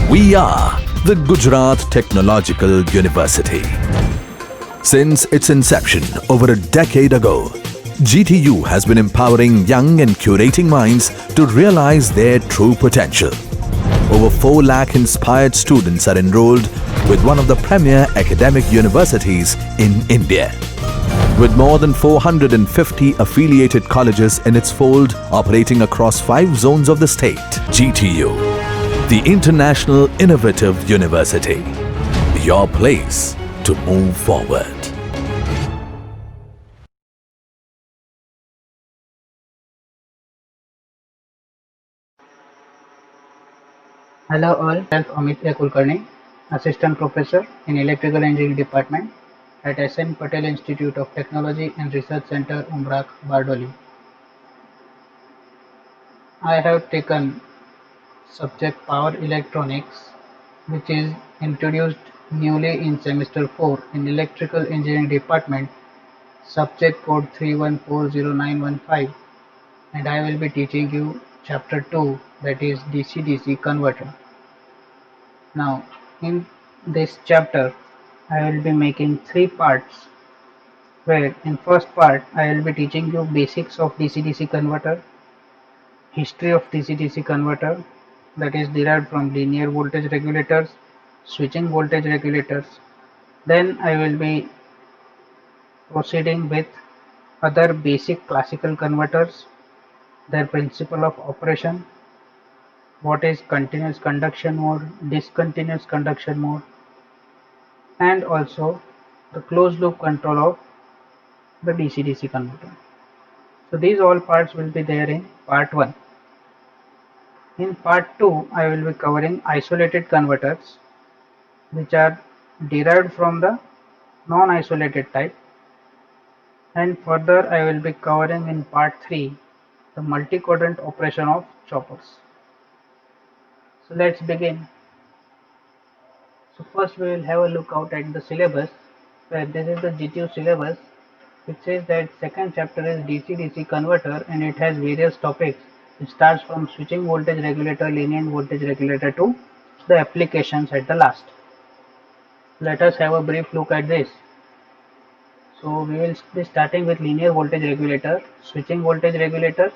We are the Gujarat Technological University. Since its inception over a decade ago, GTU has been empowering young and curating minds to realize their true potential. Over 4 lakh inspired students are enrolled with one of the premier academic universities in India. With more than 450 affiliated colleges in its fold operating across 5 zones of the state, GTU, the International Innovative University, your place to move forward. Hello all, myself Amitya Kulkarni, Assistant Professor in Electrical Engineering Department at SN Patel Institute of Technology and Research Center, Umbrach, Bardoli. I have taken subject Power Electronics, which is introduced newly in semester 4 in Electrical Engineering Department, subject code 3140915, and I will be teaching you chapter 2, that is DC-DC converter. Now, in this chapter, I will be making 3 parts, where in first part I will be teaching you basics of DC-DC converter, history of DC-DC converter, that is derived from linear voltage regulators, switching voltage regulators. Then I will be proceeding with other basic classical converters, their principle of operation, what is continuous conduction mode, discontinuous conduction mode, and also the closed loop control of the DC-DC converter. So these all parts will be there in part 1. In part 2, I will be covering isolated converters, which are derived from the non-isolated type, and further I will be covering in part 3 the multi-quadrant operation of choppers. So let's begin. So first we will have a look out at the syllabus, where this is the GTU syllabus. It says that second chapter is DC-DC converter and it has various topics. It starts from switching voltage regulator, linear voltage regulator to the applications at the last. Let us have a brief look at this. So we will be starting with linear voltage regulator, switching voltage regulators,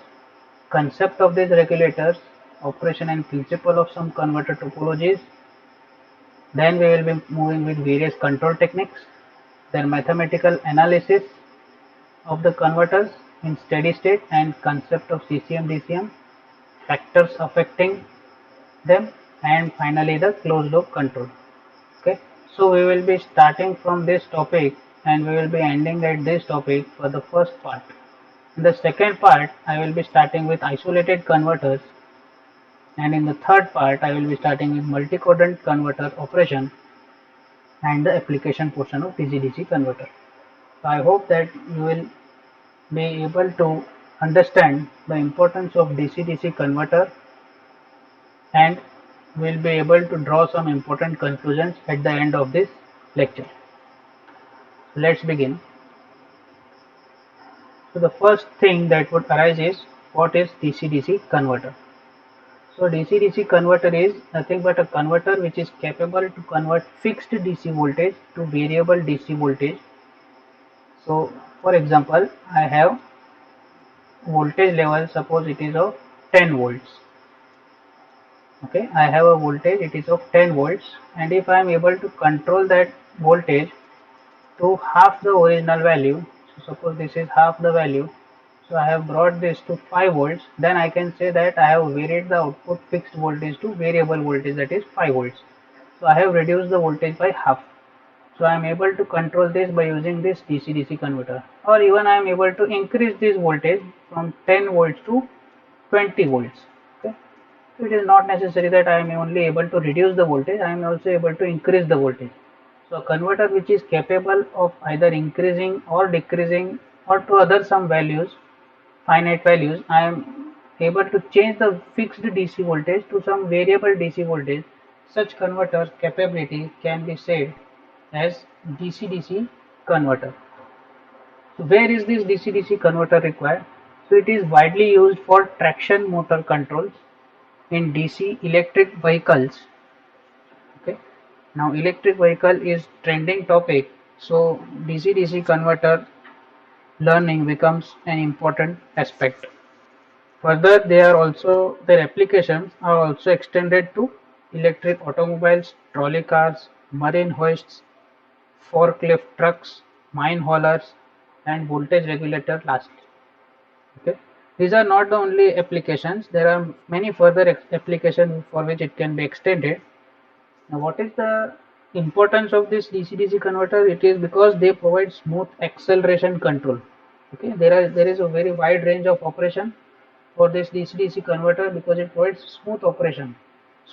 concept of these regulators, operation and principle of some converter topologies. Then we will be moving with various control techniques, their mathematical analysis of the converters in steady state and concept of CCM DCM, factors affecting them, and finally the closed loop control. Okay, so we will be starting from this topic and we will be ending at this topic for the first part. In the second part I will be starting with isolated converters, and in the third part I will be starting with multi-quadrant converter operation and the application portion of DC-DC converter. So I hope that you will be able to understand the importance of DC-DC converter and will be able to draw some important conclusions at the end of this lecture. Let's begin. So the first thing that would arise is, what is DC-DC converter? So DC-DC converter is nothing but a converter which is capable to convert fixed DC voltage to variable DC voltage. So for example, I have voltage level, suppose it is of 10 volts. Okay, I have a voltage, it is of 10 volts, and if I am able to control that voltage to half the original value, so suppose this is half the value, so I have brought this to 5 volts, then I can say that I have varied the output fixed voltage to variable voltage, that is 5 volts. So I have reduced the voltage by half. So I am able to control this by using this DC-DC converter, or even I am able to increase this voltage from 10 volts to 20 volts. Okay, so it is not necessary that I am only able to reduce the voltage, I am also able to increase the voltage. So a converter which is capable of either increasing or decreasing or to other some values, finite values, I am able to change the fixed DC voltage to some variable DC voltage. Such converter capability can be said as DC-DC converter. So where is this DC-DC converter required? So it is widely used for traction motor controls in DC electric vehicles Now electric vehicle is trending topic, so DC-DC converter learning becomes an important aspect. Further, their applications are also extended to electric automobiles, trolley cars, marine hoists, forklift trucks, mine haulers, and voltage regulator lastly. Okay. These are not the only applications. There are many further applications for which it can be extended. Now, what is the importance of this DC-DC converter? It is because they provide smooth acceleration control. Okay, there is a very wide range of operation for this DC-DC converter because it provides smooth operation.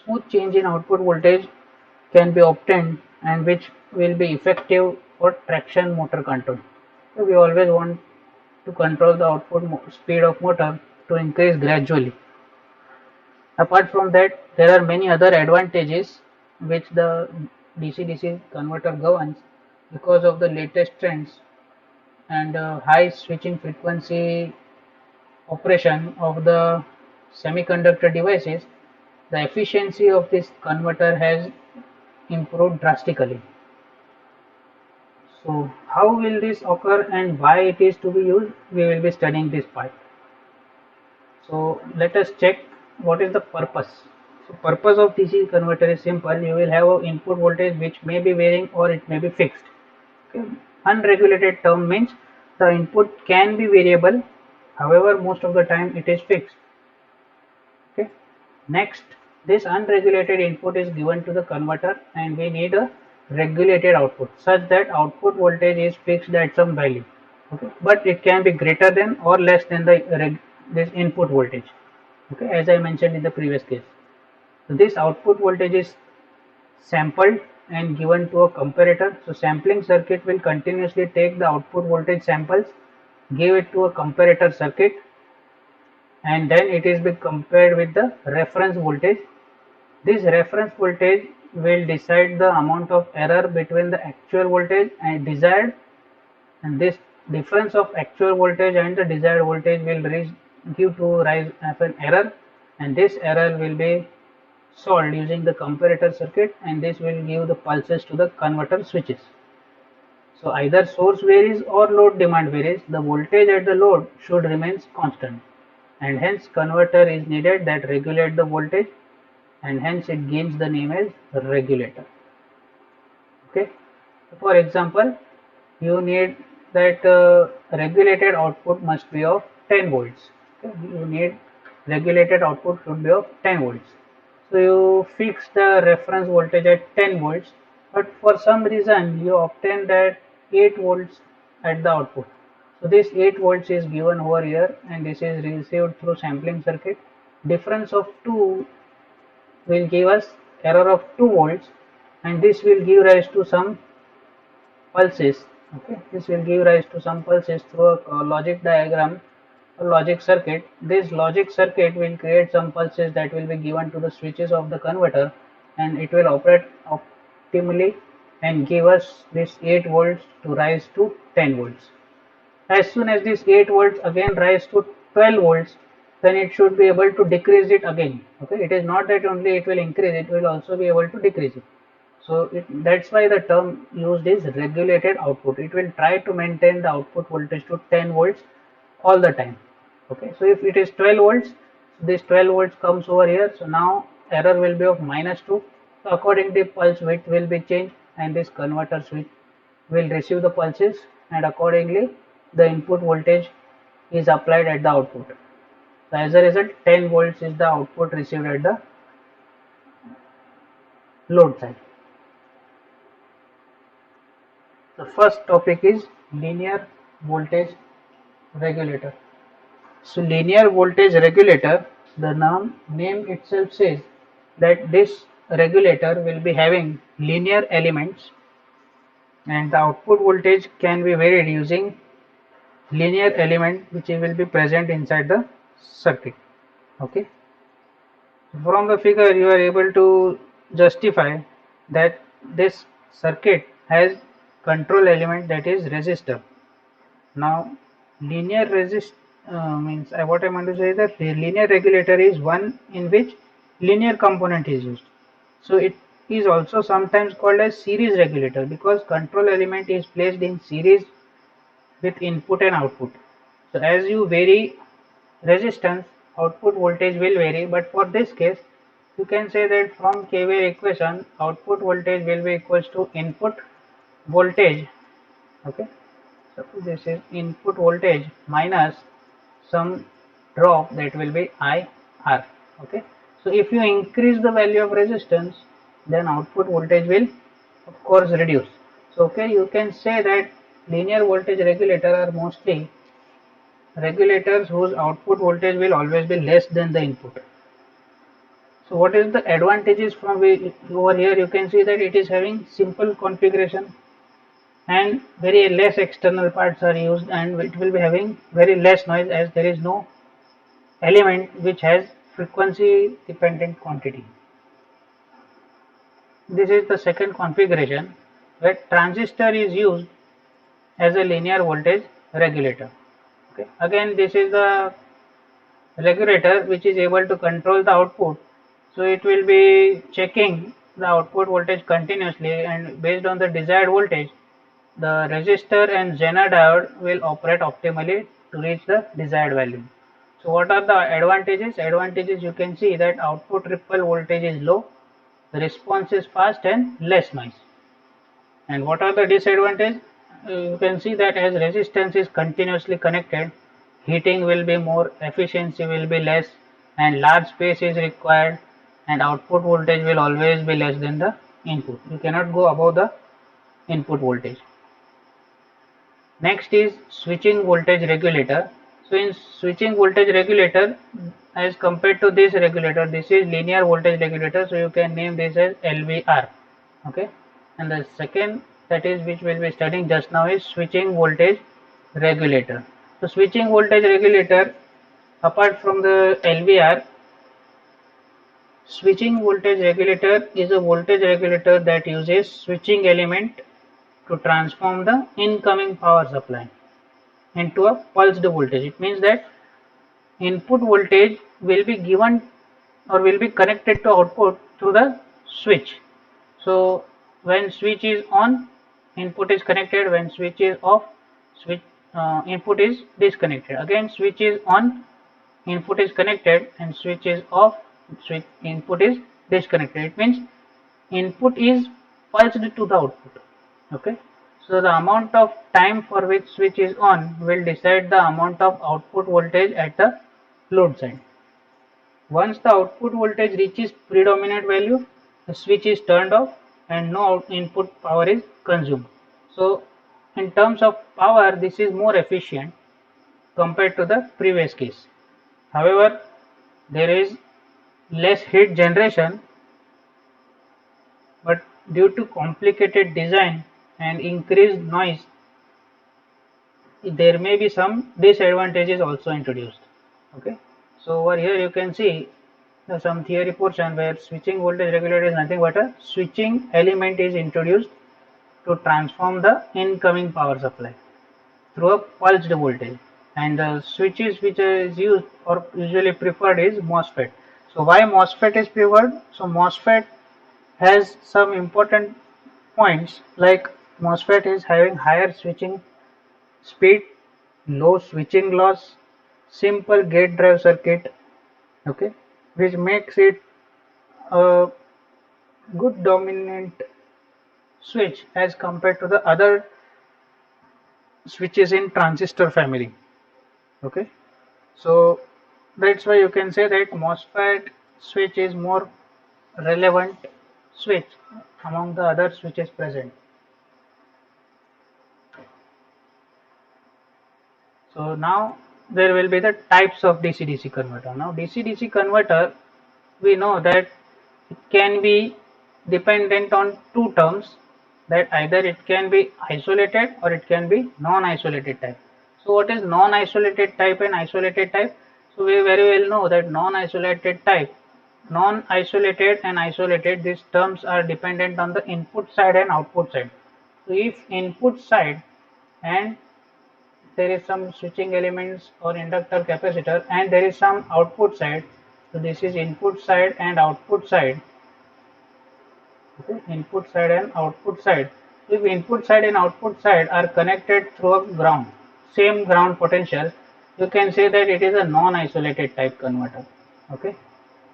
Smooth change in output voltage can be obtained and which will be effective for traction motor control. So we always want to control the output speed of motor to increase gradually. Apart from that, there are many other advantages which the DC-DC converter governs because of the latest trends and high switching frequency operation of the semiconductor devices. The efficiency of this converter has improved drastically. So how will this occur and why it is to be used? We will be studying this part. So let us check what is the purpose. So purpose of DC converter is simple. You will have an input voltage which may be varying or it may be fixed. Okay. Unregulated term means the input can be variable, however most of the time it is fixed. Okay. Next, this unregulated input is given to the converter and we need a regulated output such that output voltage is fixed at some value. Okay. But it can be greater than or less than this input voltage. Okay, as I mentioned in the previous case. So this output voltage is sampled and given to a comparator. So sampling circuit will continuously take the output voltage samples, give it to a comparator circuit, and then it is being compared with the reference voltage. This reference voltage will decide the amount of error between the actual voltage and desired, and this difference of actual voltage and the desired voltage will give to rise of an error, and this error will be solved using the comparator circuit, and this will give the pulses to the converter switches. So either source varies or load demand varies, the voltage at the load should remain constant, and hence converter is needed that regulate the voltage, and hence it gains the name as regulator. Okay. For example, you need that regulated output must be of 10 volts. Okay. You need regulated output should be of 10 volts. So you fix the reference voltage at 10 volts, but for some reason you obtain that 8 volts at the output. So this 8 volts is given over here and this is received through sampling circuit. Difference of 2 will give us error of 2 volts, and this will give rise to some pulses. Okay, this will give rise to some pulses through a logic diagram, a logic circuit. This logic circuit will create some pulses that will be given to the switches of the converter, and it will operate optimally and give us this 8 volts to rise to 10 volts. As soon as this 8 volts again rise to 12 volts, then it should be able to decrease it again. Okay, it is not that only it will increase, it will also be able to decrease it. So that's why the term used is regulated output. It will try to maintain the output voltage to 10 volts all the time. Okay, so if it is 12 volts, this 12 volts comes over here. So now error will be of -2. So accordingly, pulse width will be changed, and this converter switch will receive the pulses, and accordingly, the input voltage is applied at the output. So as a result, 10 volts is the output received at the load side. The first topic is linear voltage regulator. So linear voltage regulator, the name itself says that this regulator will be having linear elements, and the output voltage can be varied using linear element which will be present inside the circuit. Okay. From the figure you are able to justify that this circuit has control element, that is resistor. Now linear resist means what I want to say is that the linear regulator is one in which linear component is used. So is also sometimes called as series regulator because control element is placed in series with input and output. So as you vary resistance, output voltage will vary, but for this case you can say that from KVL equation output voltage will be equals to input voltage. Okay, so this is input voltage minus some drop, that will be IR. Okay, so if you increase the value of resistance, then output voltage will of course reduce. So okay, you can say that linear voltage regulator are mostly regulators whose output voltage will always be less than the input. So what is the advantages from over here? You can see that it is having simple configuration and very less external parts are used, and it will be having very less noise as there is no element which has frequency dependent quantity. This is the second configuration where transistor is used as a linear voltage regulator. Okay. Again, this is the regulator which is able to control the output. So it will be checking the output voltage continuously, and based on the desired voltage, the resistor and Zener diode will operate optimally to reach the desired value. So what are the advantages? Advantages, you can see that output ripple voltage is low, the response is fast and less noise. And what are the disadvantages? You can see that as resistance is continuously connected, heating will be more, efficiency will be less, and large space is required, and output voltage will always be less than the input. You cannot go above the input voltage. Next is switching voltage regulator. So in switching voltage regulator, as compared to this regulator, this is linear voltage regulator, so you can name this as LVR. Okay, and the second, that is which we'll be studying just now, is switching voltage regulator. So switching voltage regulator, apart from the LVR, switching voltage regulator is a voltage regulator that uses switching element to transform the incoming power supply into a pulsed voltage. It means that input voltage will be given or will be connected to output through the switch. So when switch is on, input is connected. When switch is off, switch input is disconnected. Again, switch is on, input is connected, and switch is off, switch input is disconnected. It means input is pulsed to the output. Okay, so the amount of time for which switch is on will decide the amount of output voltage at the load side. Once the output voltage reaches predominant value, the switch is turned off and no input power is consumed. So in terms of power, this is more efficient compared to the previous case. However, there is less heat generation, but due to complicated design and increased noise, there may be some disadvantages also introduced. Okay, so over here you can see some theory portion where switching voltage regulator is nothing but a switching element is introduced to transform the incoming power supply through a pulsed voltage, and the switches which is used or usually preferred is MOSFET. So why MOSFET is preferred? So MOSFET has some important points, like MOSFET is having higher switching speed, low switching loss, simple gate drive circuit, okay, which makes it a good dominant switch as compared to the other switches in transistor family. Okay, so that's why you can say that MOSFET switch is more relevant switch among the other switches present. So now there will be the types of DC-DC converter. Now DC-DC converter, we know that it can be dependent on two terms, that either it can be isolated or it can be non-isolated type. So what is non-isolated type and isolated type? So we very well know that non-isolated type, non-isolated and isolated, these terms are dependent on the input side and output side. So if input side and there is some switching elements or inductor capacitor, and there is some output side, so this is input side and output side, Okay, input side and output side. If input side and output side are connected through a ground, same ground potential, you can say that it is a non-isolated type converter. Okay,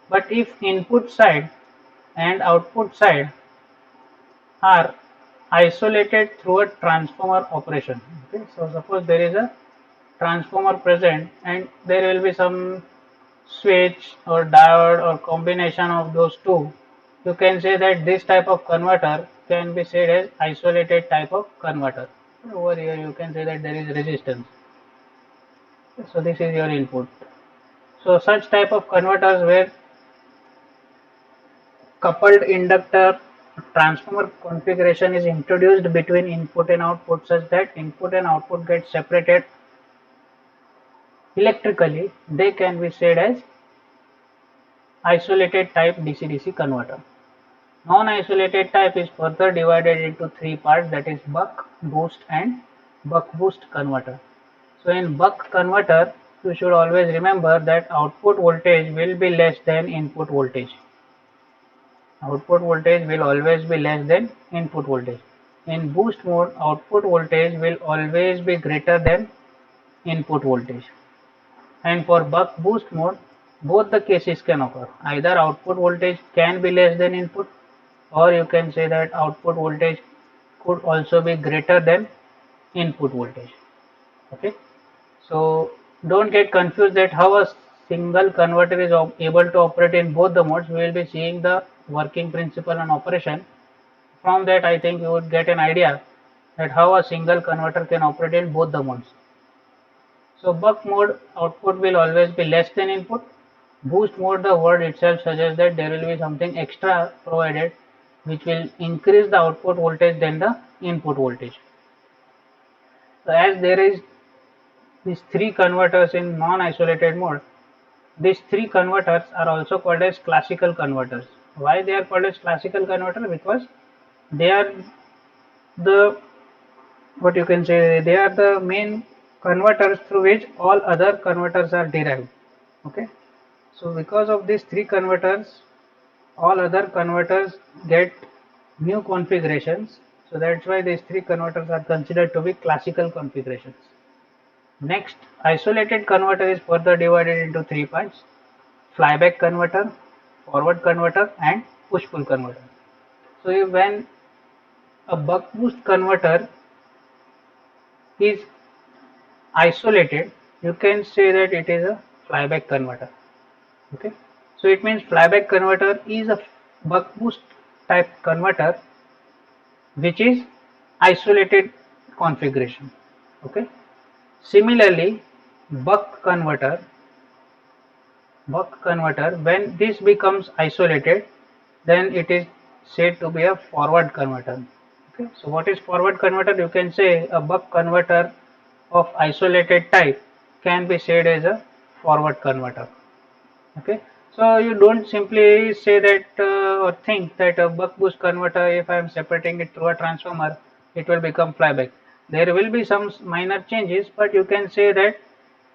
but if input side and output side are isolated through a transformer operation. Okay, so suppose there is a transformer present and there will be some switch or diode or combination of those two. You can say that this type of converter can be said as isolated type of converter. Over here you can say that there is resistance. So this is your input. So such type of converters where coupled inductor transformer configuration is introduced between input and output such that input and output get separated electrically, they can be said as isolated type DC-DC converter. Non-isolated type is further divided into three parts, that is buck, boost and buck boost converter. So in buck converter, you should always remember that output voltage will be less than input voltage. Output voltage will always be less than input voltage. In boost mode, output voltage will always be greater than input voltage. And for buck boost mode, both the cases can occur. Either output voltage can be less than input, or you can say that output voltage could also be greater than input voltage. Okay, so don't get confused that how a single converter is able to operate in both the modes. We will be seeing the working principle and operation. From that, I think you would get an idea that how a single converter can operate in both the modes. So buck mode output will always be less than input. Boost mode, the word itself suggests that there will be something extra provided which will increase the output voltage than the input voltage. So as there is these three converters in non-isolated mode, these three converters are also called as classical converters. Why they are called as classical converter? Because they are the, what you can say, they are the main converters through which all other converters are derived. Okay, so because of these three converters, all other converters get new configurations. So that's why these three converters are considered to be classical configurations. Next, isolated converter is further divided into three parts: flyback converter, forward converter and push-pull converter. So when a buck boost converter is isolated, you can say that it is a flyback converter. Okay, so it means flyback converter is a buck boost type converter which is isolated configuration. Okay, similarly buck converter, when this becomes isolated, then it is said to be a forward converter. Okay, so what is forward converter? You can say a buck converter of isolated type can be said as a forward converter. Okay, so you don't simply say that or think that a buck boost converter, if I am separating it through a transformer, it will become flyback. There will be some minor changes, but you can say that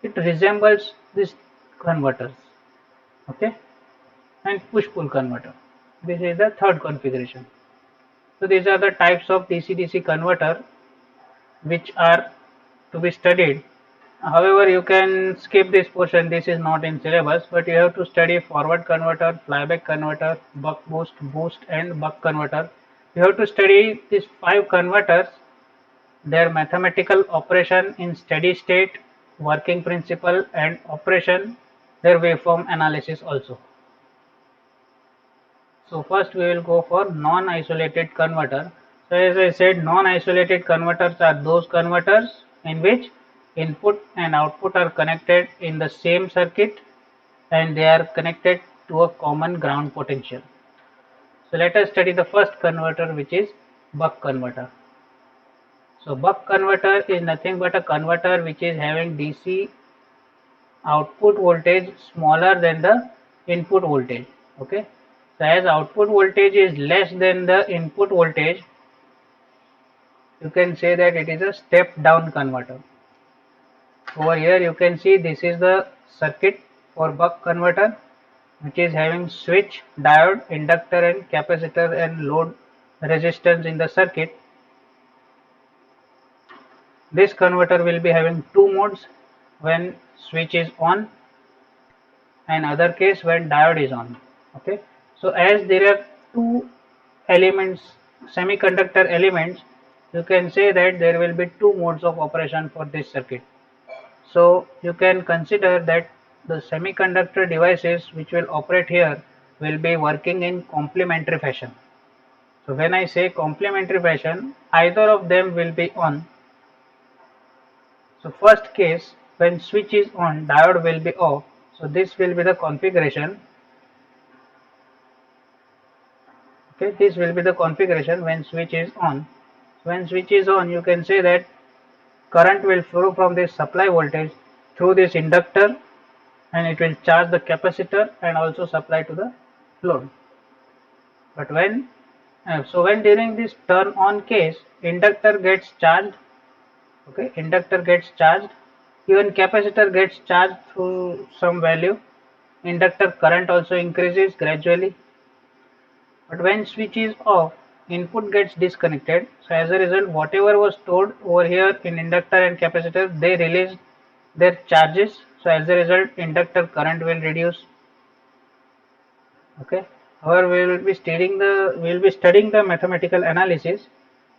it resembles these converters. Okay, and push pull converter, this is the third configuration. So these are the types of DC-DC converter which are to be studied. However, you can skip this portion, this is not in syllabus, but you have to study forward converter, flyback converter, buck boost, boost and buck converter. You have to study these 5 converters, their mathematical operation in steady state, working principle and operation, their waveform analysis also. So first we will go for non-isolated converter. So as I said, non-isolated converters are those converters in which input and output are connected in the same circuit and they are connected to a common ground potential. So let us study the first converter, which is buck converter. So buck converter is nothing but a converter which is having DC output voltage smaller than the input voltage. Okay, so as output voltage is less than the input voltage, you can say that it is a step down converter. Over here you can see this is the circuit for buck converter. which is having switch, diode, inductor and capacitor and load resistance in the circuit. This converter will be having two modes, when switch is on and other case when diode is on. Okay, so as there are two elements, semiconductor elements, you can say that there will be two modes of operation for this circuit. So you can consider that the semiconductor devices which will operate here will be working in complementary fashion. So when I say complementary fashion, either of them will be on. So first case, when switch is on, diode will be off. So this will be the configuration. Okay, this will be the configuration when switch is on. When switch is on, you can say that current will flow from this supply voltage through this inductor and it will charge the capacitor and also supply to the load. But when during this turn on case, inductor gets charged. Okay, inductor gets charged, even capacitor gets charged through some value. Inductor current also increases gradually. But when switch is off, input gets disconnected. So as a result, whatever was stored over here in inductor and capacitor, they release their charges. So as a result, inductor current will reduce. Okay. However, we will be studying the mathematical analysis.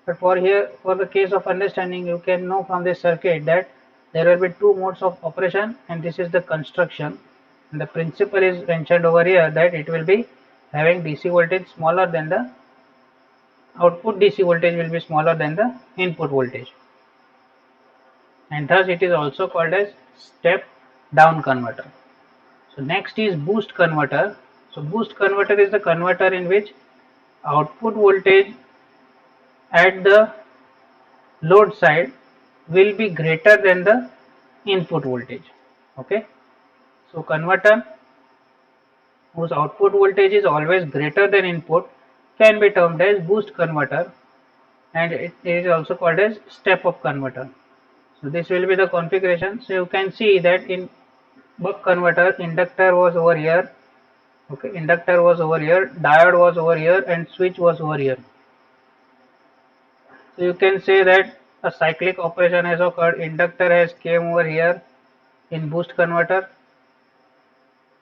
But for the case of understanding, you can know from this circuit that there will be two modes of operation, and this is the construction. And the principle is mentioned over here that it will be having DC voltage smaller than the output, DC voltage will be smaller than the input voltage, and thus it is also called as step down converter. So next is boost converter. So boost converter is the converter in which output voltage at the load side will be greater than the input voltage. Okay, so converter whose output voltage is always greater than input can be termed as boost converter, and it is also called as step up converter. So this will be the configuration. So you can see that in buck converter, inductor was over here. Okay, inductor was over here, diode was over here, and switch was over here. So you can say that a cyclic operation has occurred. Inductor has came over here in boost converter.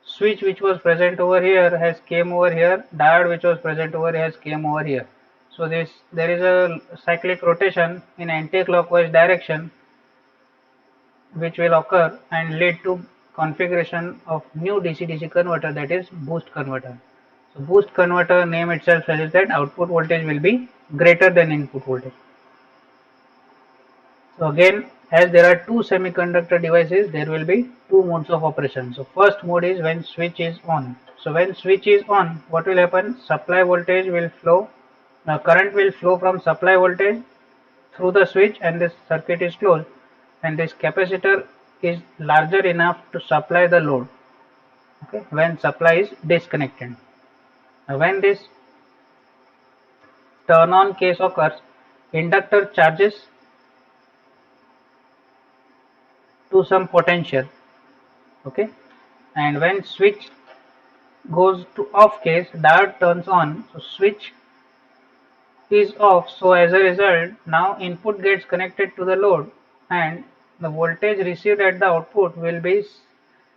Switch which was present over here has came over here. Diode which was present over here has came over here. So there is a cyclic rotation in anti-clockwise direction which will occur and lead to configuration of new DC-DC converter, that is boost converter. So boost converter name itself suggests that output voltage will be greater than input voltage. So again, as there are two semiconductor devices, there will be two modes of operation. So first mode is when switch is on. So when switch is on, what will happen? Supply voltage will flow, current will flow from supply voltage through the switch, and this circuit is closed, and this capacitor is larger enough to supply the load. Okay, when supply is disconnected. Now when this turn on case occurs, inductor charges to some potential. Okay, and when switch goes to off case, diode turns on, so switch is off. So as a result, now input gets connected to the load, and the voltage received at the output will be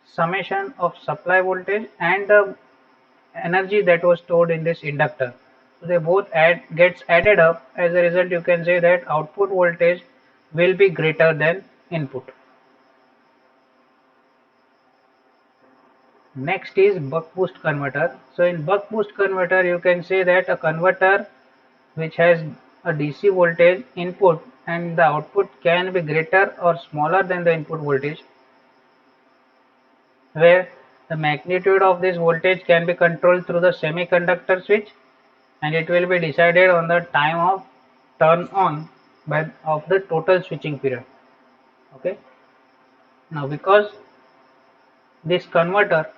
summation of supply voltage and the energy that was stored in this inductor. So they both gets added up. As a result, you can say that output voltage will be greater than input. Next is buck boost converter. So in buck boost converter, you can say that a converter which has a DC voltage input and the output can be greater or smaller than the input voltage, where the magnitude of this voltage can be controlled through the semiconductor switch, and it will be decided on the time of turn on of the total switching period. Okay, now because this converter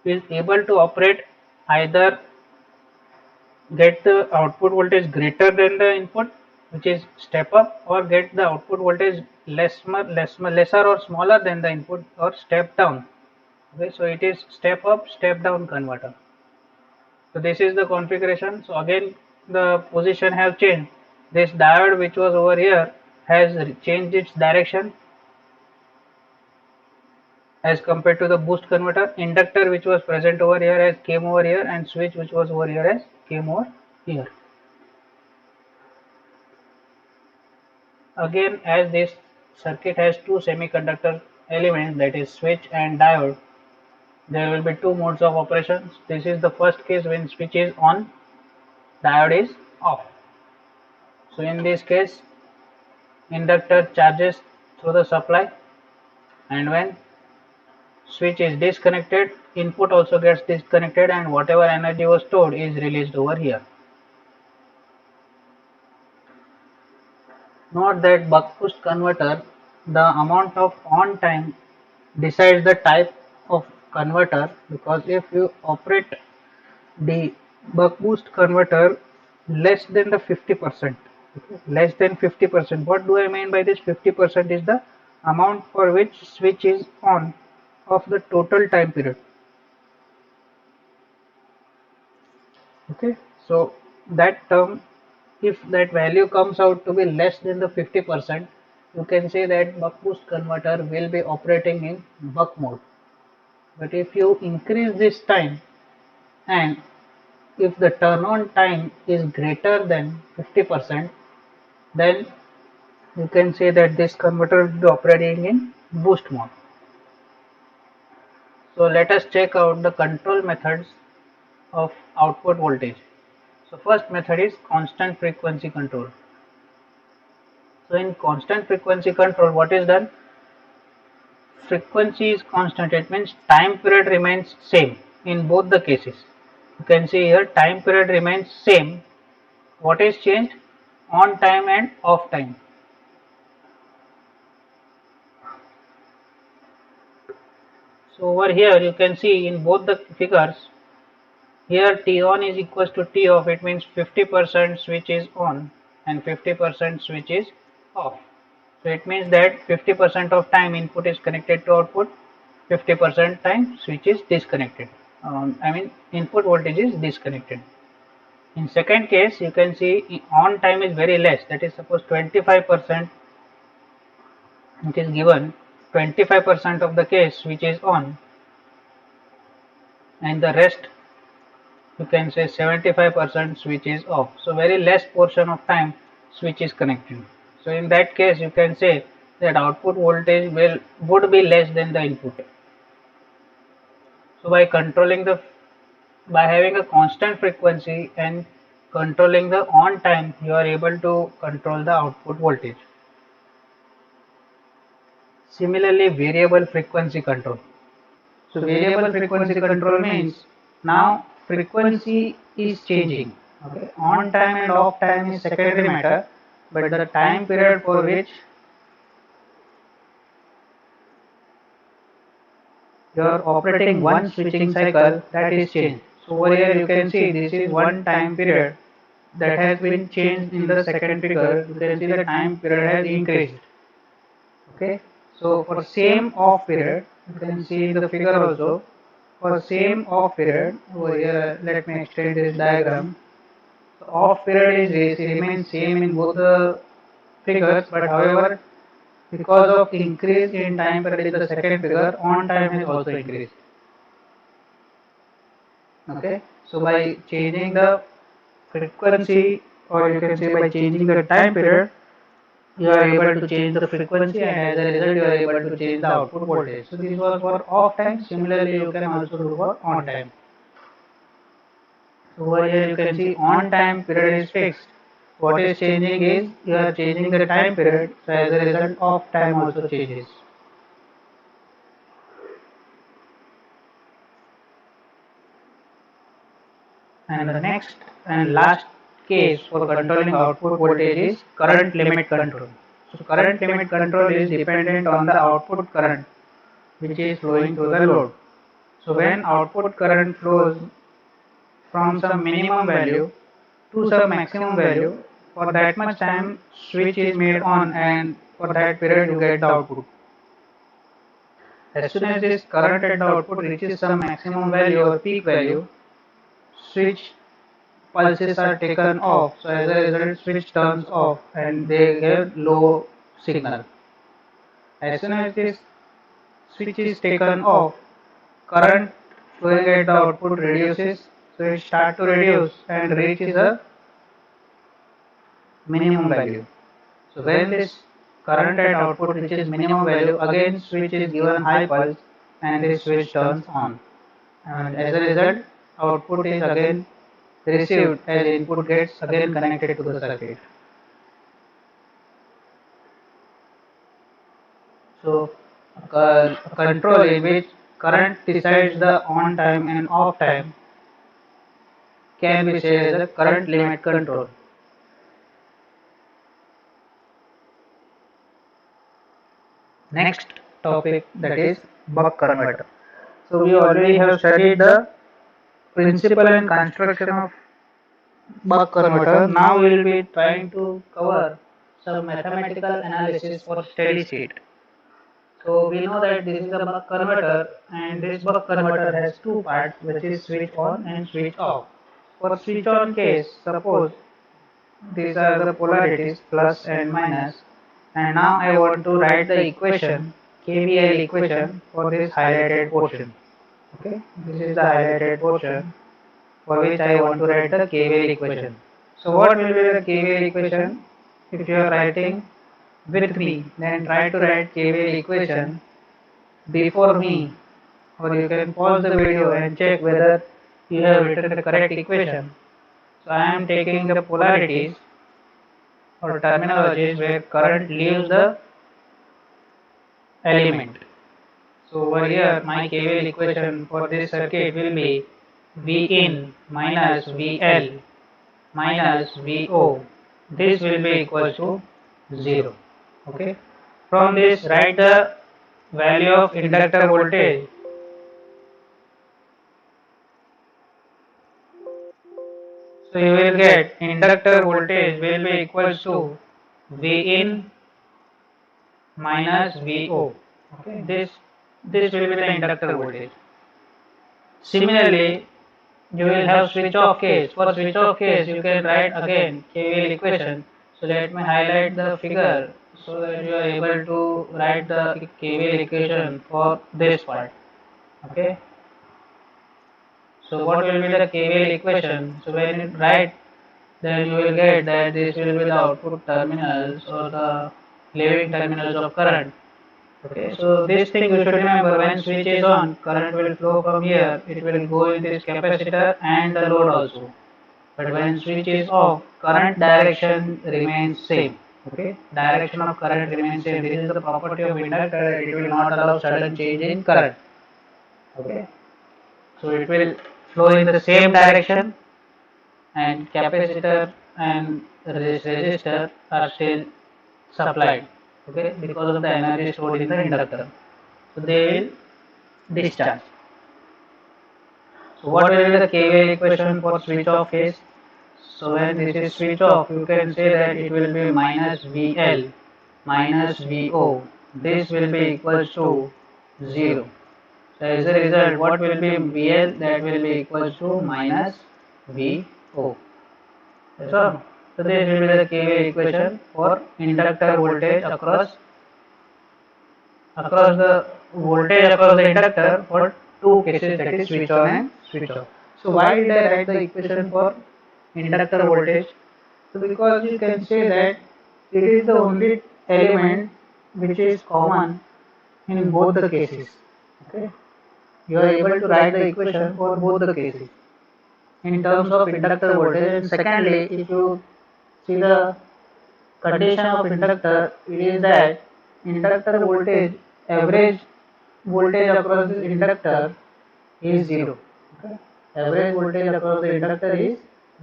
is able to operate, either get the output voltage greater than the input, which is step up, or get the output voltage lesser or smaller than the input, or step down. Okay, so it is step up, step down converter. So this is the configuration. So again the position have changed. This diode which was over here has changed its direction as compared to the boost converter. Inductor which was present over here has came over here, and switch which was over here has came over here. Again, as this circuit has two semiconductor elements, that is switch and diode, there will be two modes of operations. This is the first case when switch is on, diode is off. So in this case, inductor charges through the supply, and when switch is disconnected, input also gets disconnected, and whatever energy was stored is released over here. Note that buck boost converter, the amount of on time decides the type of converter, because if you operate the buck boost converter less than the 50%, less than 50%, what do I mean by this? 50% is the amount for which switch is on of the total time period. Okay, so that term, if that value comes out to be less than the 50%, you can say that buck boost converter will be operating in buck mode. But if you increase this time, and if the turn on time is greater than 50%, then you can say that this converter will be operating in boost mode. So let us check out the control methods of output voltage. So first method is constant frequency control. So in constant frequency control, what is done? Frequency is constant, it means time period remains same in both the cases. You can see here time period remains same. What is changed? On time and off time. So over here you can see in both the figures, here T on is equals to T off, it means 50% switch is on and 50% switch is off. So it means that 50% of time input is connected to output, 50% time switch is disconnected. Input voltage is disconnected. In second case, you can see on time is very less, that is suppose 25%, it is given 25% of the case switch is on, and the rest, you can say 75% switch is off. So very less portion of time switch is connected. So in that case you can say that output voltage would be less than the input. So by having a constant frequency and controlling the on time, you are able to control the output voltage. Similarly, variable frequency control. So variable frequency control means now frequency is changing. Okay, on time and off time is secondary matter, but the time period for which you are operating one switching cycle, that is changed. So over here you can see this is one time period that has been changed in the second figure. You can see the time period has increased. Okay, so for same off period, you can see in the figure also, for same off period, over here let me extend this diagram. So off period remains same in both the figures, but however, because of increase in time period in the second figure, on time has also increased. Okay, so by changing the frequency, or you can say by changing the time period, you are able to change the frequency, and as a result you are able to change the output voltage. So this was for off time. Similarly you can also do for on time. So over here you can see on time period is fixed. What is changing is you are changing the time period, so as a result off time also changes. And the next and last case for controlling output voltage is current limit control. So current limit control is dependent on the output current which is flowing through the load. So when output current flows from some minimum value to some maximum value, for that much time switch is made on, and for that period you get the output. As soon as this current at the output reaches some maximum value or peak value, switch pulses are taken off. So as a result, switch turns off and they give low signal. As soon as this switch is taken off, current flowing at the output reduces. So it starts to reduce and reaches a minimum value. So when this current at output reaches minimum value, again switch is given high pulse and this switch turns on. And as a result, output is again received as input gets again connected to the circuit. So a control in which current decides the on time and off time can be said as a current limit control. Next topic, that is buck converter. So we already have studied the principle and construction of buck converter. Now we will be trying to cover some mathematical analysis for steady state. So we know that this is a buck converter and this buck converter has two parts, which is switch on and switch off. For switch on case, suppose these are the polarities plus and minus, and now I want to write the equation, KVL equation for this highlighted portion. Okay, this is the highlighted portion for which I want to write the KVL equation. So what will be the KVL equation? If you are writing with me, then try to write KVL equation before me, or you can pause the video and check whether you have written the correct equation. So I am taking the polarities or terminologies where current leaves the element. So over here my KVL equation for this circuit will be V in minus VL minus VO. This will be equal to 0. Okay. From this write the value of inductor voltage. So you will get inductor voltage will be equal to V in minus VO. Okay. This will be the inductor voltage. Similarly, you will have switch off case. For switch off case, you can write again KVL equation. So let me highlight the figure so that you are able to write the KVL equation for this part. Okay. So what will be the KVL equation? So when you write, then you will get that this will be the output terminals or the leaving terminals of current. Okay, so this thing you should remember, when switch is on, current will flow from here, it will go in this capacitor and the load also. But when switch is off, current direction remains same. Okay, direction of current remains same. This is the property of inductor, that it will not allow sudden change in current. Okay, so it will flow in the same direction and capacitor and this resistor are still supplied. Okay, because of the energy stored in the inductor. So they will discharge. So what will be the KVL equation for switch off case? So when this is switch off, you can say that it will be minus VL minus VO. This will be equal to 0. So as a result, what will be VL? That will be equal to minus VO. That's all. So this will be the KVL equation for inductor voltage across the voltage across the inductor for two cases, that is switch on and switch off. So why did I write the equation for inductor voltage? So because you can say that it is the only element which is common in both the cases. Okay, you are able to write the equation for both the cases in terms of inductor voltage. And secondly, if you see the condition of inductor, it is that inductor voltage, average voltage across this inductor is 0. Okay? Average voltage across the inductor is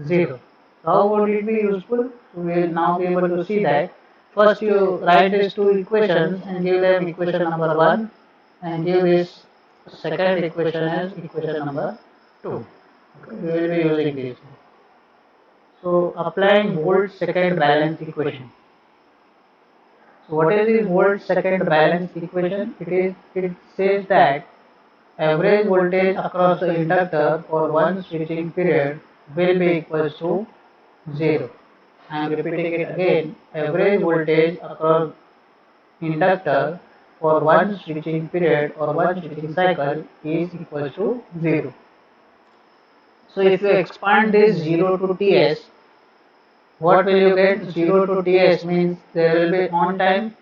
0. How would it be useful? So we will now be able to see that. First you write these two equations and give them equation number 1 and give this second equation as equation number 2. Okay? We will be using this. So applying Volt's second balance equation. So what is this volt second balance equation? It says that average voltage across the inductor for one switching period will be equal to 0. I am repeating it again. Average voltage across inductor for one switching period or one switching cycle is equal to 0. So if you expand this 0 to Ts, what will you get? 0 to Ts means there will be on time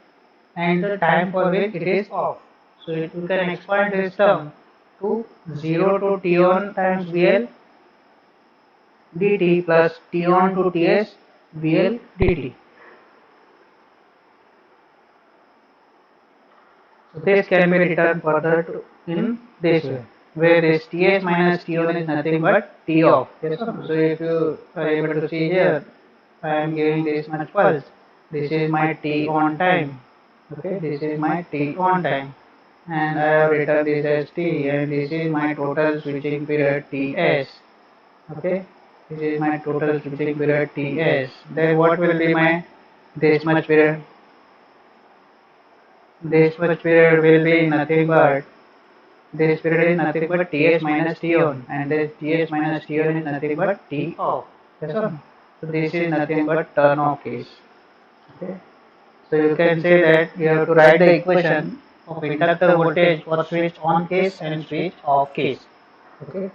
and the time for which it is off. So you can expand this term to 0 to T on times VL dt plus T on to Ts VL dt. So this can be written further in this way, where this Ts minus T on is nothing but T off. Yes or no? So if you are able to see here, I am giving this much pulse. This is my T on time. Okay, this is my T on time. And I have written this as T, and this is my total switching period Ts. Okay, this is my total switching period Ts. Then what will be my this much period? This much period will be nothing but this period is nothing but Ts minus T on, and this Ts minus T on is nothing but T off. Yes or no? So this is nothing but turn off case. Okay. So you can say that you have to write the equation of inductor voltage for switch on case and switch off case. Okay.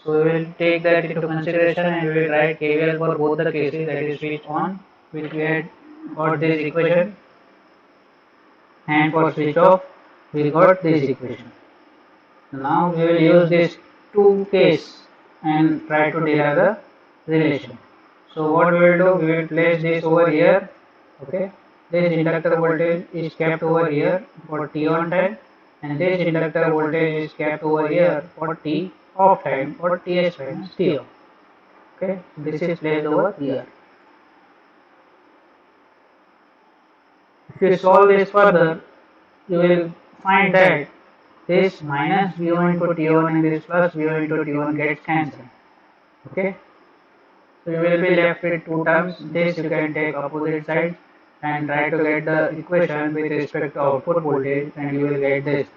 So we will take that into consideration and we will write KVL for both the cases, that is switch on, which we had got this equation, and for switch off we got this equation. Now we will use this two case and try to derive the relation. So what we will do, we will place this over here. Okay, this inductor voltage is kept over here for T on time, and this inductor voltage is kept over here for T off time or Ts minus T off. Okay, this is placed over here. If you solve this further, you will find that this minus V1 into T1 and this plus V1 into T1 gets cancelled. Okay, so you will be left with two terms. This you can take opposite sides and try to get the equation with respect to output voltage, and you will get this.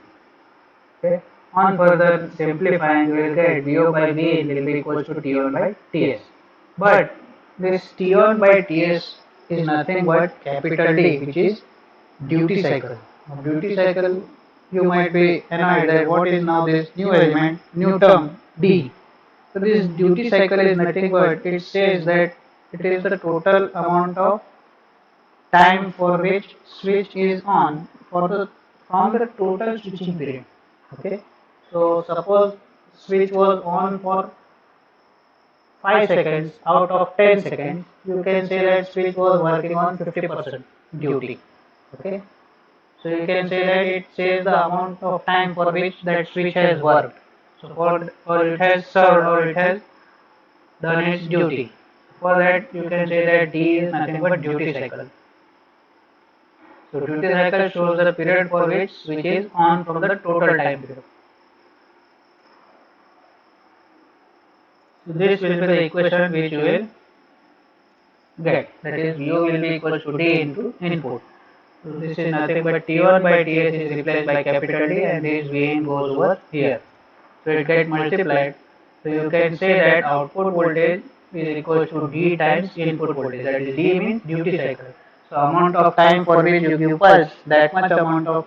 Okay, on further simplifying, you will get VO by V will be equal to T1 by Ts. But this T1 by Ts is nothing but capital D, which is duty cycle. Now, duty cycle, you might be annoyed that what is now this new element, new term D. So this duty cycle is nothing but it says that it is the total amount of time for which switch is on for the from the total switching period. Okay. So suppose switch was on for 5 seconds out of 10 seconds, you can say that switch was working on 50% duty. Okay. So you can say that it says the amount of time for which that switch has worked. So for or it has served or it has done its duty. For that you can say that D is nothing but duty cycle. So duty cycle shows the period for which switch is on from the total time period. So this will be the equation which you will get. That is U will be equal to D into input. So this is nothing but T1 by Ts is replaced by capital D and this Vn goes over here. So it gets multiplied. So you can say that output voltage is equal to D times input voltage. That is D means duty cycle. So amount of time for which you give pulse, that much amount of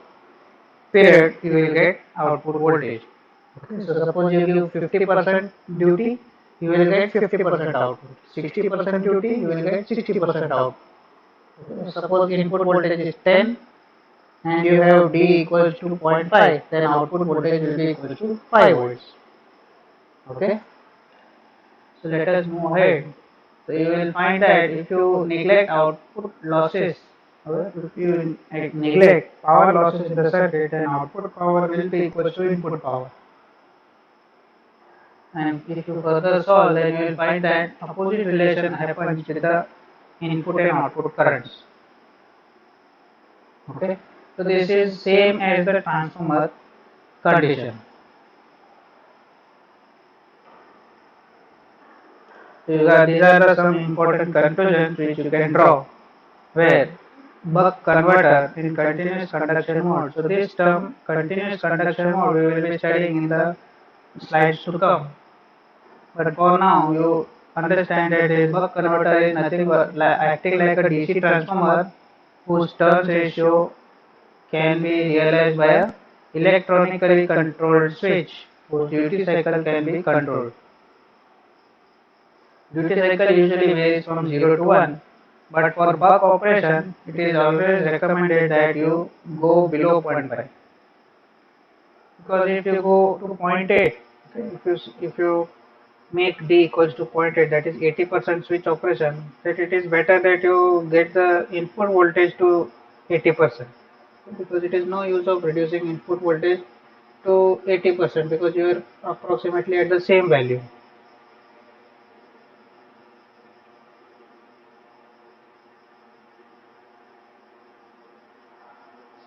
period you will get output voltage. Okay. So suppose you give 50% duty, you will get 50% output. 60% duty, you will get 60% output. Okay. Suppose input voltage is 10 and you have D equals to 0.5, then output voltage will be equal to 5 volts. Okay. So let us move ahead. So you will find that if you neglect output losses, if you neglect power losses in the circuit, then output power will be equal to input power. And if you further solve, then you will find that opposite relation happens with the input and output currents. Okay. So this is same as the transformer condition. So these are some important conclusions which you can draw, where buck converter in continuous conduction mode. So this term continuous conduction mode we will be studying in the slides to come. But for now you understand that this buck converter is nothing but acting like a DC transformer whose turns ratio can be realized by a electronically controlled switch whose duty cycle can be controlled. Duty cycle usually varies from 0 to 1, but for buck operation, it is always recommended that you go below 0.5. Because if you go to 0.8, okay, if you make D equals to 0.8, that is 80% switch operation, that it is better that you get the input voltage to 80%, because it is no use of reducing input voltage to 80% because you are approximately at the same value.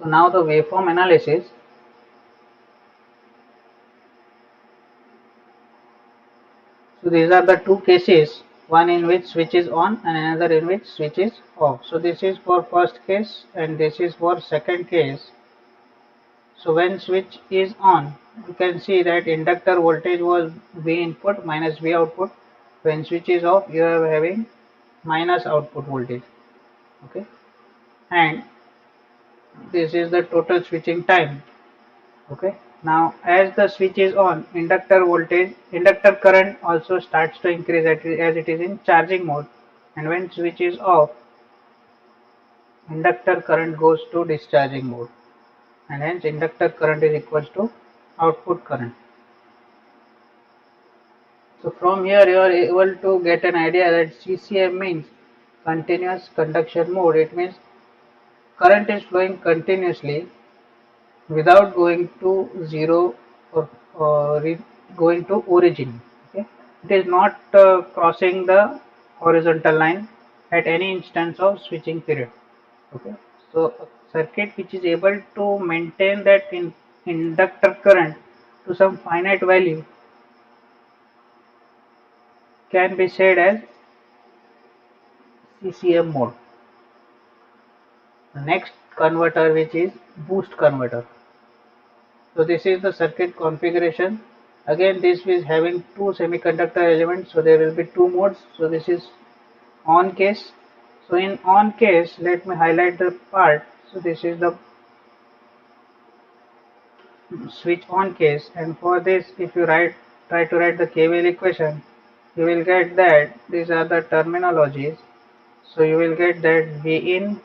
So now the waveform analysis. So these are the two cases, one in which switch is on and another in which switch is off. So this is for first case and this is for second case. So when switch is on, you can see that inductor voltage was V input minus V output. When switch is off, you are having minus output voltage. Okay, and this is the total switching time. Okay, now as the switch is on, inductor current also starts to increase as it is in charging mode, and when switch is off, inductor current goes to discharging mode, and hence inductor current is equals to output current. So from here you are able to get an idea that CCM means continuous conduction mode. It means current is flowing continuously without going to zero or going to origin. Okay, it is not crossing the horizontal line at any instance of switching period. Okay, so a circuit which is able to maintain that inductor current to some finite value can be said as CCM mode. The next converter, which is boost converter. So this is the circuit configuration. Again, this is having two semiconductor elements, so there will be two modes. So this is on case. So in on case, let me highlight the part. So this is the switch on case, and for this, if you try to write the KVL equation, you will get that these are the terminologies. So you will get that V in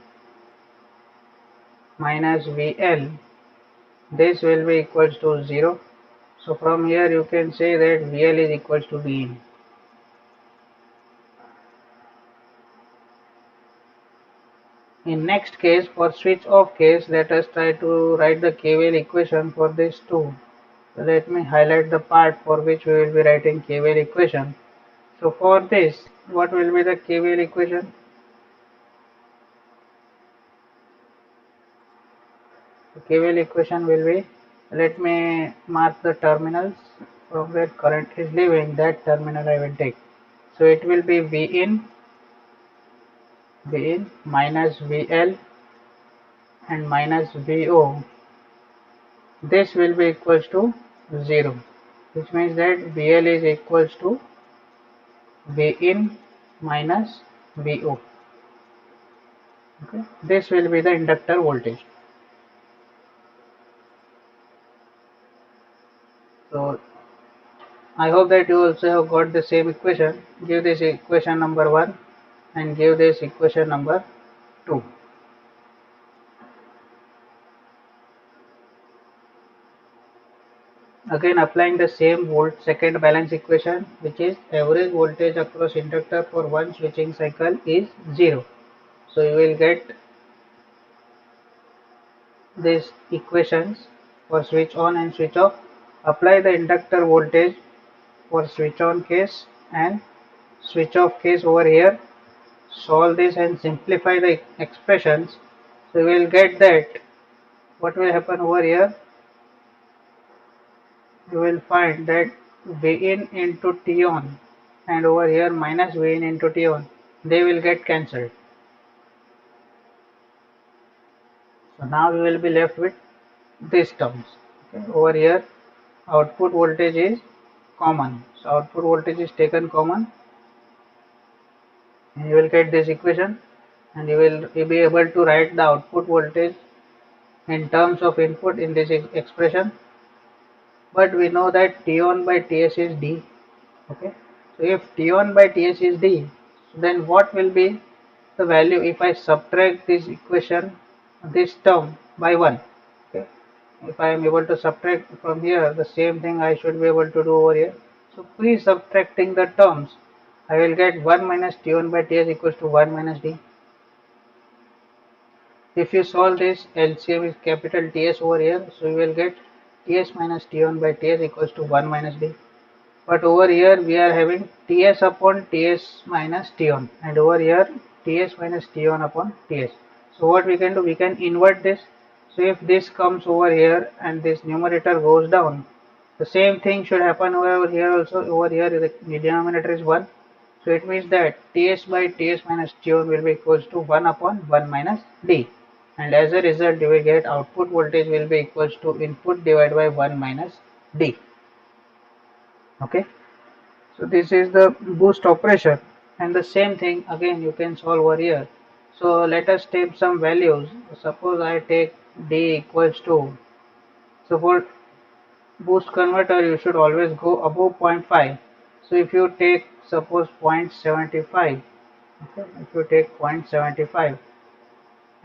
minus VL, this will be equals to 0. So from here you can say that VL is equals to V in. In next case, for switch off case, let us try to write the KVL equation for this too. So let me highlight the part for which we will be writing KVL equation. So for this, what will be the KVL equation? The KVL equation will be, let me mark the terminals from where current is leaving, that terminal I will take. So it will be V in minus VL and minus VO. This will be equals to 0, which means that VL is equals to V in minus VO. Okay, this will be the inductor voltage. So I hope that you also have got the same equation. Give this equation number 1 and give this equation number 2. Again, applying the same volt second balance equation, which is average voltage across inductor for one switching cycle is 0. So you will get these equations for switch on and switch off. Apply the inductor voltage for switch on case and switch off case over here. Solve this and simplify the expressions. So you will get that what will happen over here, you will find that V in into T on and over here minus V in into T on, they will get cancelled. So now we will be left with these terms. Okay. Over here output voltage is common, so output voltage is taken common, and you will get this equation, and you will be able to write the output voltage in terms of input in this expression. But we know that T1 by Ts is D. Okay, so if T1 by Ts is D, then what will be the value if I subtract this equation, this term by 1? Okay, if I am able to subtract from here, the same thing I should be able to do over here. So pre-subtracting the terms, I will get 1 minus T1 by Ts equals to 1 minus D. If you solve this, LCM is capital Ts over here, so you will get Ts minus T1 by Ts equals to 1 minus D. But over here we are having Ts upon Ts minus T1, and over here Ts minus T1 upon Ts. So what we can do, we can invert this. So if this comes over here and this numerator goes down, the same thing should happen over here also. Over here the denominator is 1. So it means that Ts by Ts minus T1 will be equals to 1 upon 1 minus D. And as a result, you will get output voltage will be equals to input divided by 1 minus D. Okay. So this is the boost operation, and the same thing again you can solve over here. So let us take some values. Suppose I take D equals to, so for boost converter you should always go above 0.5. So if you take suppose 0.75, okay, if you take 0.75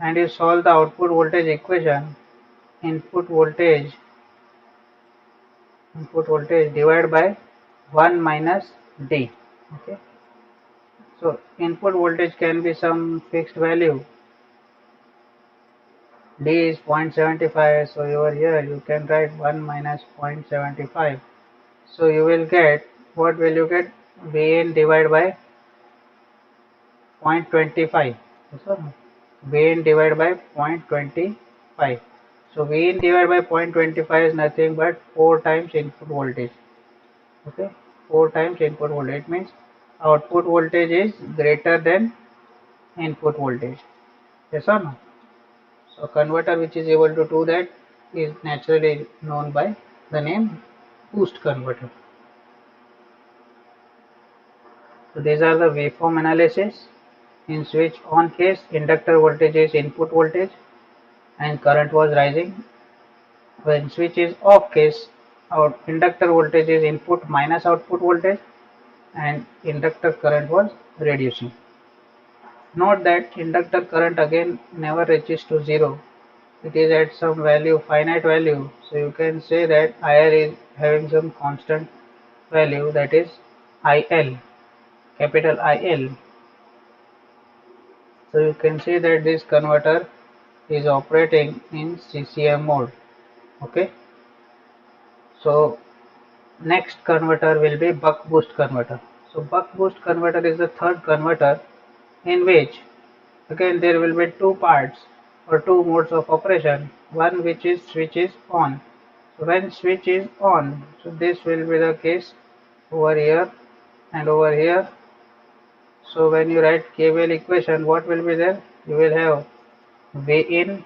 and you solve the output voltage equation, input voltage divided by 1 minus D. Okay, so input voltage can be some fixed value. D is 0.75, so over here you can write 1 minus 0.75. So you will get, what will you get? Vn divided by 0.25. Vn divided by 0.25. So Vn divided by 0.25 is nothing but 4 times input voltage. Okay, 4 times input voltage. It means output voltage is greater than input voltage. Yes or no? So converter which is able to do that is naturally known by the name boost converter. So these are the waveform analysis. In switch on case, inductor voltage is input voltage and current was rising. When switch is off case, our inductor voltage is input minus output voltage and inductor current was reducing. Note that inductor current again never reaches to 0. It is at some value, finite value. So you can say that IR is having some constant value, that is IL, capital IL. So you can see that this converter is operating in CCM mode. Okay. So next converter will be buck boost converter. So buck boost converter is the third converter in which again there will be two parts or two modes of operation. One which is switch is on. So when switch is on, so this will be the case over here and over here. So when you write KVL equation, what will be there? You will have V in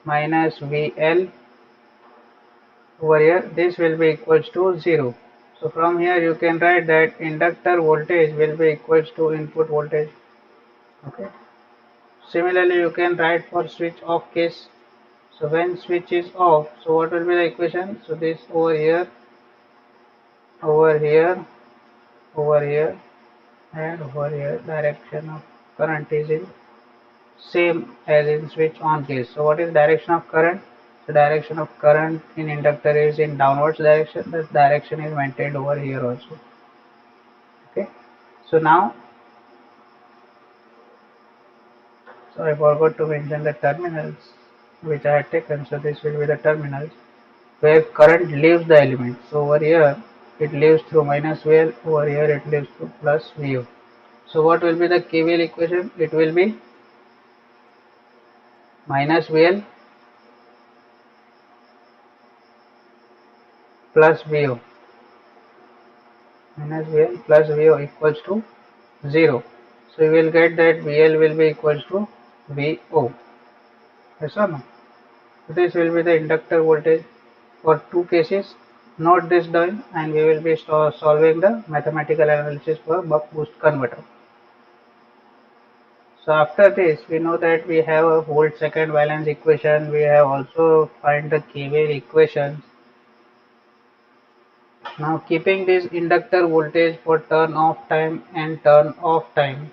minus VL over here. This will be equals to 0. So from here you can write that inductor voltage will be equals to input voltage. Okay. Similarly, you can write for switch off case. So when switch is off, so what will be the equation? So this over here, over here, over here, and over here, direction of current is in same as in switch on case. So what is direction of current? The direction of current in inductor is in downwards direction. The direction is maintained over here also. Okay. So now, so I forgot to mention the terminals which I had taken. So this will be the terminals where current leaves the element. So over here it leaves through minus VL, over here it leaves through plus VO. So what will be the KVL equation? It will be minus VL plus VO, minus VL plus VO equals to 0. So you will get that VL will be equals to VO. Yes or no? This will be the inductor voltage for two cases. Note this down and we will be solving the mathematical analysis for buck boost converter. So after this, we know that we have a volt second valence equation. We have also find the KVL equations. Now keeping this inductor voltage for turn off time and turn off time,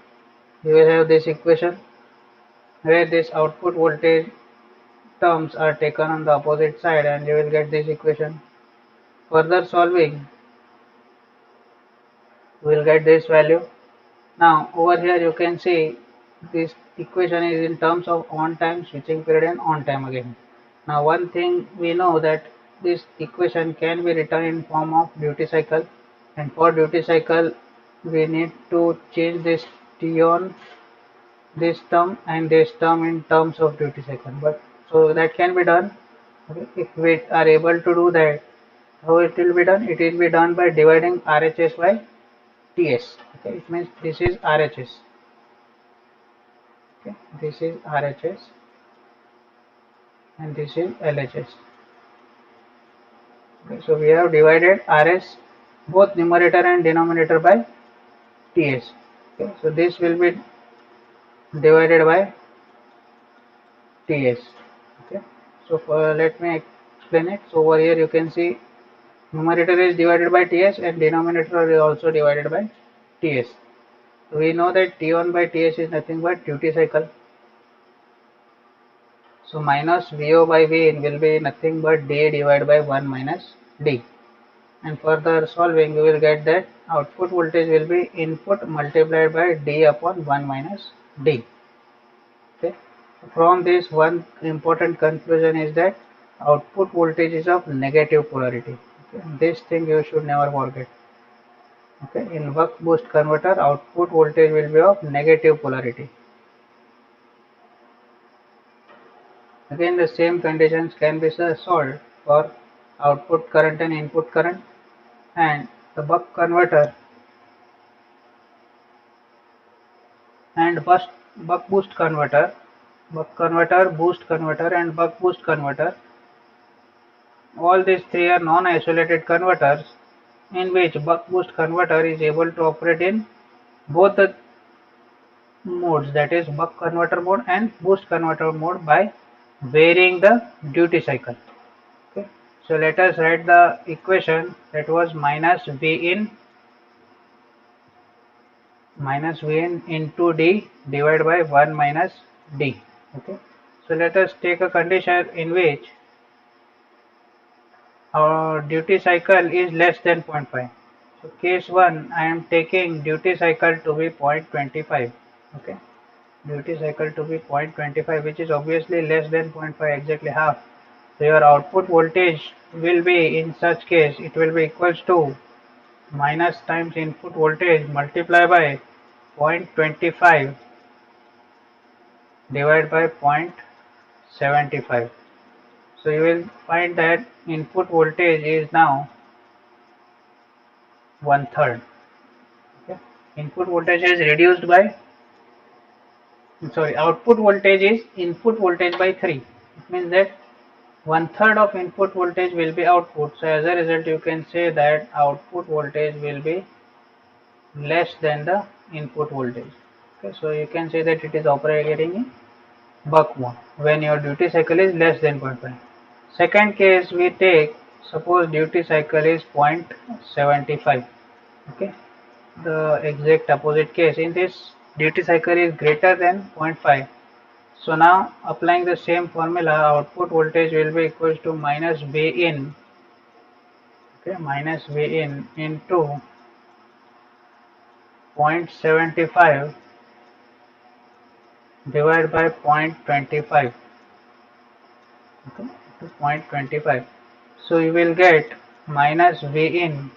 you will have this equation where this output voltage terms are taken on the opposite side and you will get this equation. Further solving, we will get this value. Now over here you can see this equation is in terms of on time, switching period and on time again. Now one thing we know that this equation can be written in form of duty cycle, and for duty cycle we need to change this T on this term and this term in terms of duty cycle. But so that can be done. Okay. If we are able to do that, how it will be done? It will be done by dividing RHS by TS. Okay, it means this is RHS. Okay, this is RHS and this is LHS. Okay, so we have divided RS both numerator and denominator by TS. Okay, so this will be divided by TS. Okay, so let me explain it. So over here you can see numerator is divided by TS and denominator is also divided by TS. So we know that T1 by TS is nothing but duty cycle. So minus VO by Vin will be nothing but D divided by 1 minus D. And further solving, you will get that output voltage will be input multiplied by D upon 1 minus D. Okay. From this, one important conclusion is that output voltage is of negative polarity. Okay. This thing you should never forget. Okay. In buck boost converter, output voltage will be of negative polarity. Again, the same conditions can be solved for output current and input current, and the buck converter and buck boost converter, boost converter and buck boost converter. All these three are non-isolated converters in which buck boost converter is able to operate in both the modes, that is buck converter mode and boost converter mode, by varying the duty cycle. Okay. So let us write the equation that was minus V in into D divided by 1 minus D. Okay. So let us take a condition in which our duty cycle is less than 0.5. So case 1, I am taking duty cycle to be 0.25. Okay. Duty cycle to be 0.25, which is obviously less than 0.5, exactly half. So your output voltage will be, in such case, it will be equals to minus times input voltage multiplied by 0.25 divided by 0.75. So you will find that input voltage is now 1/3. Okay. Input voltage is reduced by, output voltage is input voltage by 3. It means that 1/3 of input voltage will be output. So as a result, you can say that output voltage will be less than the input voltage. Okay, so you can say that it is operating in buck mode when your duty cycle is less than 0.5. Second case we take, suppose duty cycle is 0.75. Okay, the exact opposite case. In this, duty cycle is greater than 0.5. So now applying the same formula, output voltage will be equal to minus V in, okay, minus V in into 0.75 divided by 0.25. Okay, to 0.25. So you will get minus V in,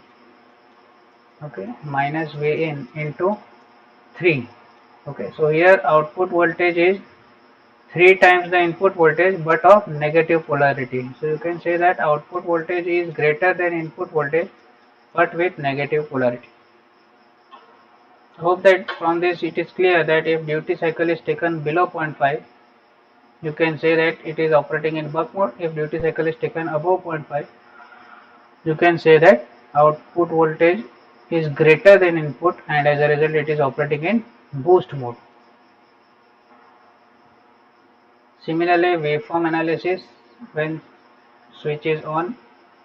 okay, minus V in into 3. Okay, so here output voltage is 3 times the input voltage but of negative polarity. So you can say that output voltage is greater than input voltage but with negative polarity. I hope that from this it is clear that if duty cycle is taken below 0.5, you can say that it is operating in buck mode. If duty cycle is taken above 0.5, you can say that output voltage is greater than input, and as a result it is operating in boost mode. Similarly, waveform analysis, when switch is on,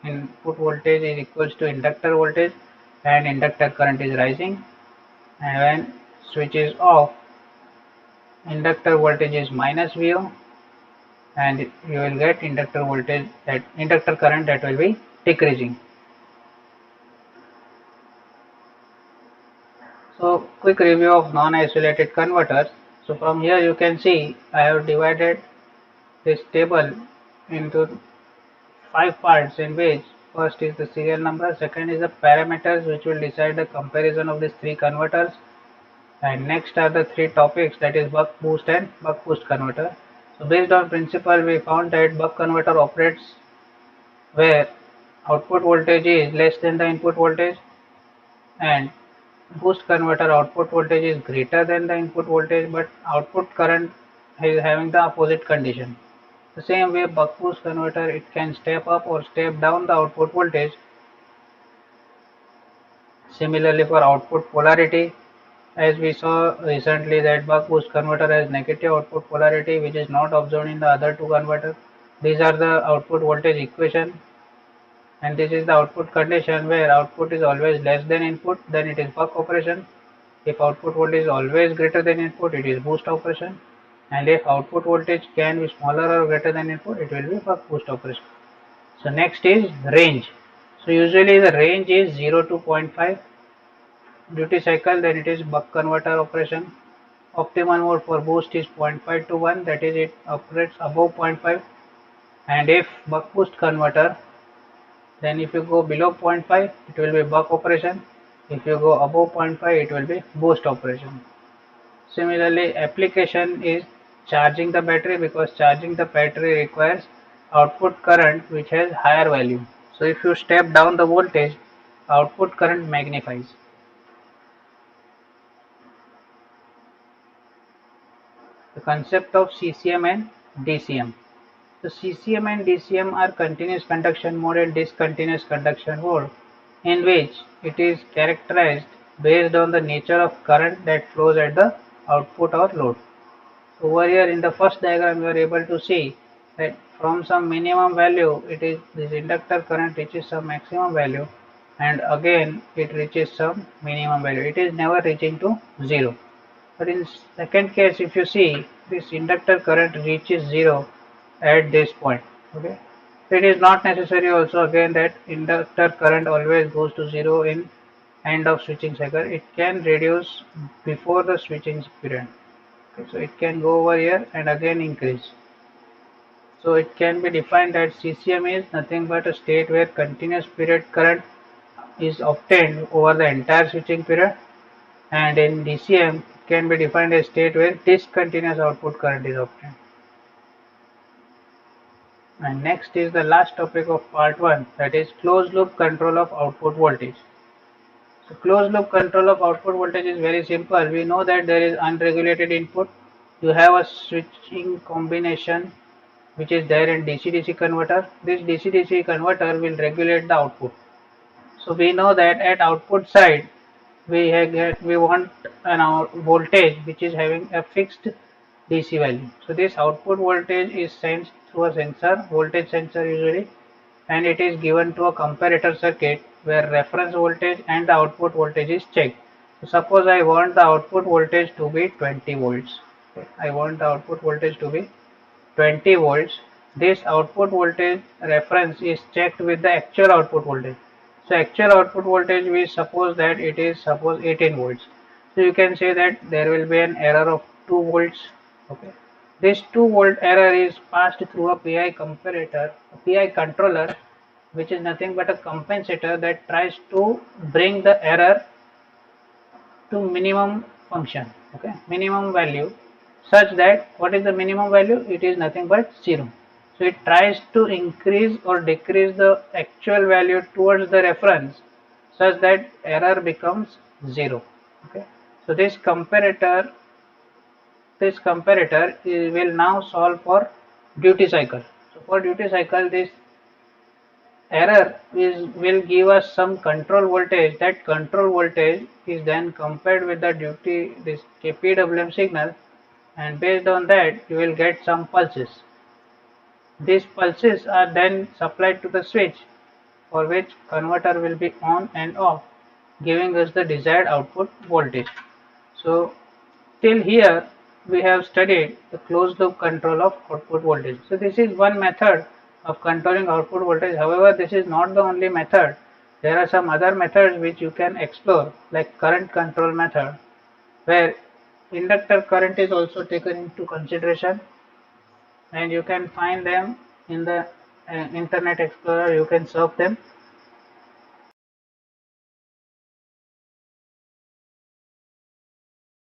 input voltage is equals to inductor voltage and inductor current is rising, and when switch is off, inductor voltage is minus VO, and you will get inductor current that will be decreasing. So quick review of non-isolated converters. So from here you can see I have divided this table into 5 parts, in which first is the serial number, second is the parameters which will decide the comparison of these 3 converters, and next are the 3 topics, that is buck boost and buck boost converter. So based on principle, we found that buck converter operates where output voltage is less than the input voltage, and boost converter output voltage is greater than the input voltage, but output current is having the opposite condition. The same way, buck boost converter, it can step up or step down the output voltage. Similarly, for output polarity, as we saw recently that buck boost converter has negative output polarity, which is not observed in the other 2 converters. These are the output voltage equation, and this is the output condition where output is always less than input, then it is buck operation. If output voltage is always greater than input, it is boost operation, and if output voltage can be smaller or greater than input, it will be buck boost operation. So next is range. So usually the range is 0 to 0.5 duty cycle, then it is buck converter operation. Optimal mode for boost is 0.5 to 1, that is it operates above 0.5, and if buck boost converter, then if you go below 0.5 it will be buck operation, if you go above 0.5 it will be boost operation. Similarly, application is charging the battery, because charging the battery requires output current which has higher value. So if you step down the voltage, output current magnifies. The concept of CCM and DCM. So CCM and DCM are continuous conduction mode and discontinuous conduction mode, in which it is characterized based on the nature of current that flows at the output or load. So over here in the first diagram you are able to see that from some minimum value, this inductor current reaches some maximum value, and again it reaches some minimum value. It is never reaching to 0. But in second case, if you see, this inductor current reaches 0 at this point. Okay, so it is not necessary also again that inductor current always goes to 0 in end of switching cycle. It can reduce before the switching period. Okay, so it can go over here and again increase. So it can be defined that CCM is nothing but a state where continuous period current is obtained over the entire switching period, and in DCM it can be defined as state where discontinuous output current is obtained. And next is the last topic of part 1, that is closed loop control of output voltage. So closed loop control of output voltage is very simple. We know that there is unregulated input. You have a switching combination which is there in DC-DC converter. This DC-DC converter will regulate the output. So we know that at output side we want an voltage which is having a fixed DC value. So this output voltage is sent through a sensor, voltage sensor usually, and it is given to a comparator circuit where reference voltage and the output voltage is checked. So suppose I want the output voltage to be 20 volts. Okay. I want the output voltage to be 20 volts. This output voltage reference is checked with the actual output voltage. So actual output voltage, we suppose that it is 18 volts. So you can say that there will be an error of 2 volts. Okay. This 2 volt error is passed through a PI comparator, a PI controller, which is nothing but a compensator that tries to bring the error to minimum function, okay, minimum value, such that what is the minimum value? It is nothing but 0. So it tries to increase or decrease the actual value towards the reference such that error becomes 0. Okay. So this comparator this comparator will now solve for duty cycle. So for duty cycle, this error will give us some control voltage. That control voltage is then compared with the this PWM signal, and based on that you will get some pulses. These pulses are then supplied to the switch, for which converter will be on and off, giving us the desired output voltage. So till here we have studied the closed loop control of output voltage. So this is one method of controlling output voltage. However, this is not the only method. There are some other methods which you can explore, like current control method, where inductor current is also taken into consideration, and you can find them in the Internet Explorer. You can surf them,